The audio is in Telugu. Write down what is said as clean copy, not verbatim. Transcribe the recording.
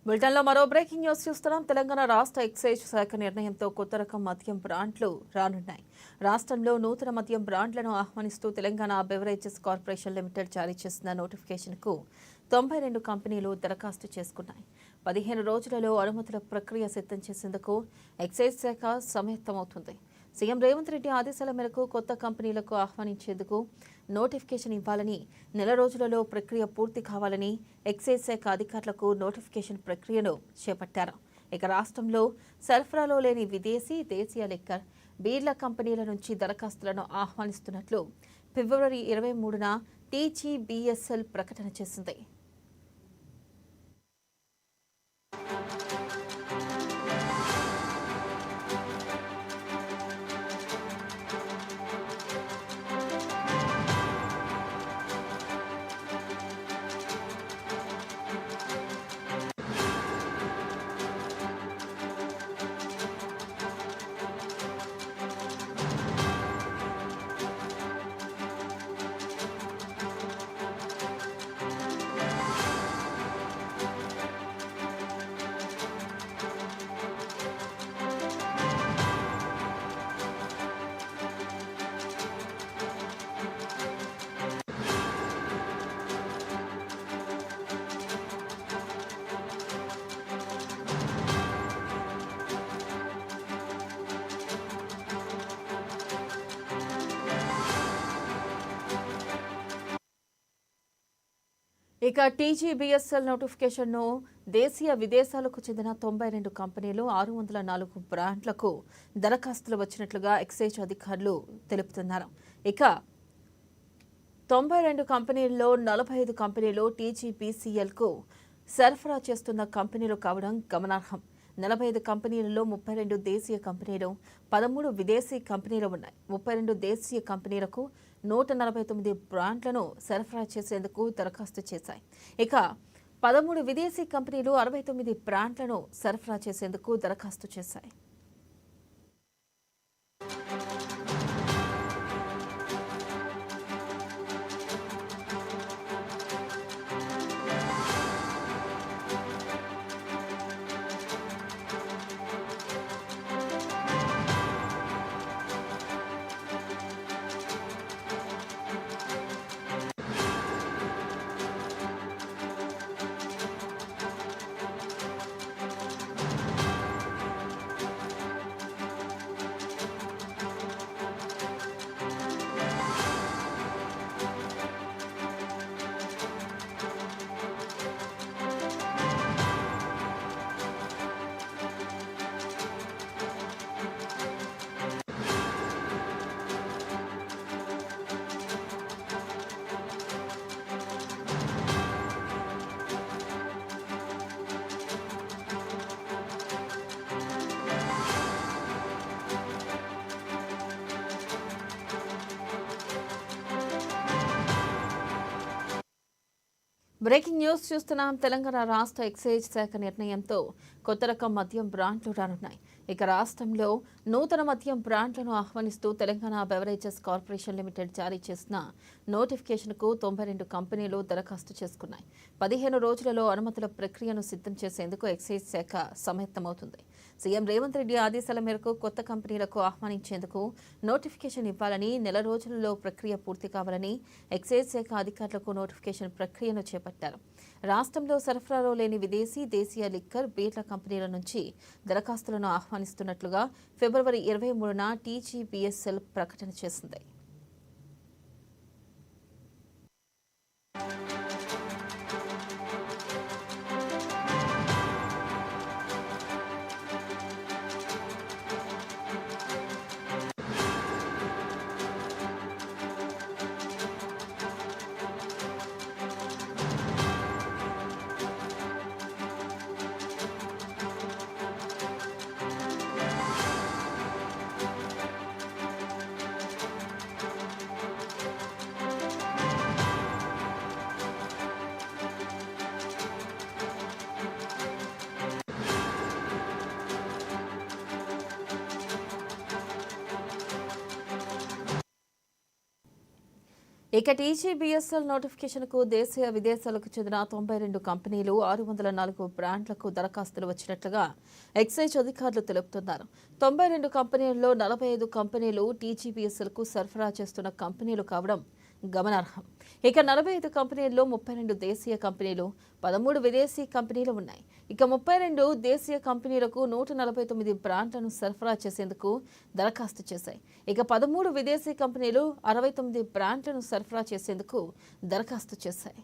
బులెటిన్లో మరో బ్రేకింగ్ న్యూస్ చూస్తున్నాం. తెలంగాణ రాష్ట్ర ఎక్సైజ్ శాఖ నిర్ణయంతో కొత్త రకం మద్యం బ్రాండ్లు రానున్నాయి. రాష్ట్రంలో నూతన మద్యం బ్రాండ్లను ఆహ్వానిస్తూ తెలంగాణ బెవరేజెస్ కార్పొరేషన్ లిమిటెడ్ జారీ చేసిన నోటిఫికేషన్కు 92 కంపెనీలు దరఖాస్తు చేసుకున్నాయి. 15 రోజులలో అనుమతుల ప్రక్రియ సిద్ధం చేసేందుకు ఎక్సైజ్ శాఖ సమాయత్తమవుతుంది. సీఎం రేవంత్ రెడ్డి ఆదేశాల మేరకు కొత్త కంపెనీలకు ఆహ్వానించేందుకు నోటిఫికేషన్ ఇవ్వాలని, నెల రోజులలో ప్రక్రియ పూర్తి కావాలని ఎక్సైజ్ శాఖ అధికారులకు నోటిఫికేషన్ ప్రక్రియను చేపట్టారు. ఇక రాష్ట్రంలో సరఫరాలో లేని విదేశీ, దేశీయ లిక్కర్, బీర్ల కంపెనీల నుంచి దరఖాస్తులను ఆహ్వానిస్తున్నట్లు ఫిబ్రవరి 23న టీజీబీఎస్ఎల్ ప్రకటన చేసింది. ఇక టీజీబీఎస్ఎల్ నోటిఫికేషన్ను దేశీయ, విదేశాలకు చెందిన 92 కంపెనీలు, 604 బ్రాండ్లకు దరఖాస్తులు వచ్చినట్లుగా ఎక్సైజ్ అధికారులు తెలుపుతున్నారు. ఇక 92 కంపెనీల్లో 45 కంపెనీలు టీజీబీసీఎల్కు సరఫరా చేస్తున్న కంపెనీలు కావడం గమనార్హం. 45 కంపెనీలలో 32 దేశీయ కంపెనీలు, 13 విదేశీ కంపెనీలు ఉన్నాయి. 32 దేశీయ కంపెనీలకు 149 బ్రాండ్లను సరఫరా చేసేందుకు దరఖాస్తు చేశాయి. ఇక 13 విదేశీ కంపెనీలు 69 బ్రాండ్లను సరఫరా చేసేందుకు దరఖాస్తు చేశాయి. బ్రేకింగ్ న్యూస్ చూస్తున్నాం. తెలంగాణ రాష్ట్ర ఎక్సైజ్ శాఖ నిర్ణయంతో కొత్త రకం మద్యం బ్రాండ్లు రానున్నాయి. ఇక రాష్ట్రంలో నూతన మద్యం బ్రాండ్లను ఆహ్వానిస్తూ తెలంగాణ బెవరేజెస్ కార్పొరేషన్ లిమిటెడ్ జారీ చేసిన నోటిఫికేషన్కు 92 కంపెనీలు దరఖాస్తు చేసుకున్నాయి. 15 రోజులలో అనుమతుల ప్రక్రియను సిద్ధం చేసేందుకు ఎక్సైజ్ శాఖ సమాయత్తమవుతుంది. సీఎం రేవంత్ రెడ్డి ఆదేశాల మేరకు కొత్త కంపెనీలకు ఆహ్వానించేందుకు నోటిఫికేషన్ ఇవ్వాలని, నెల రోజులలో ప్రక్రియ పూర్తి కావాలని ఎక్సైజ్ శాఖ అధికారులకు నోటిఫికేషన్ ప్రక్రియను చేపట్టారు. రాష్ట్రంలో సరఫరాలో లేని విదేశీ, దేశీయ లిక్కర్, బీర్ల కంపెనీల నుంచి దరఖాస్తులను ఆహ్వానిస్తున్నట్లుగా ఫిబ్రవరి 23న టీజీబీఎస్ఎల్ ప్రకటన చేసింది. ఇక టీజీబీఎస్ఎల్ నోటిఫికేషన్కు దేశీయ విదేశాలకు చెందిన 92 కంపెనీలు 604 బ్రాండ్లకు దరఖాస్తులు వచ్చినట్లుగా ఎక్సైజ్ అధికారులు తెలుపుతున్నారు. 92 కంపెనీల్లో 45 కంపెనీలు టీజీబీఎస్ఎల్కు సరఫరా చేస్తున్న కంపెనీలు కావడం గమనార్హం. ఇక 45 కంపెనీల్లో 32 దేశీయ కంపెనీలు, 13 విదేశీ కంపెనీలు ఉన్నాయి. ఇక 32 దేశీయ కంపెనీలకు 149 బ్రాండ్లను సరఫరా చేసేందుకు దరఖాస్తు చేశాయి. ఇక 13 విదేశీ కంపెనీలు 69 బ్రాండ్లను సరఫరా చేసేందుకు దరఖాస్తు చేశాయి.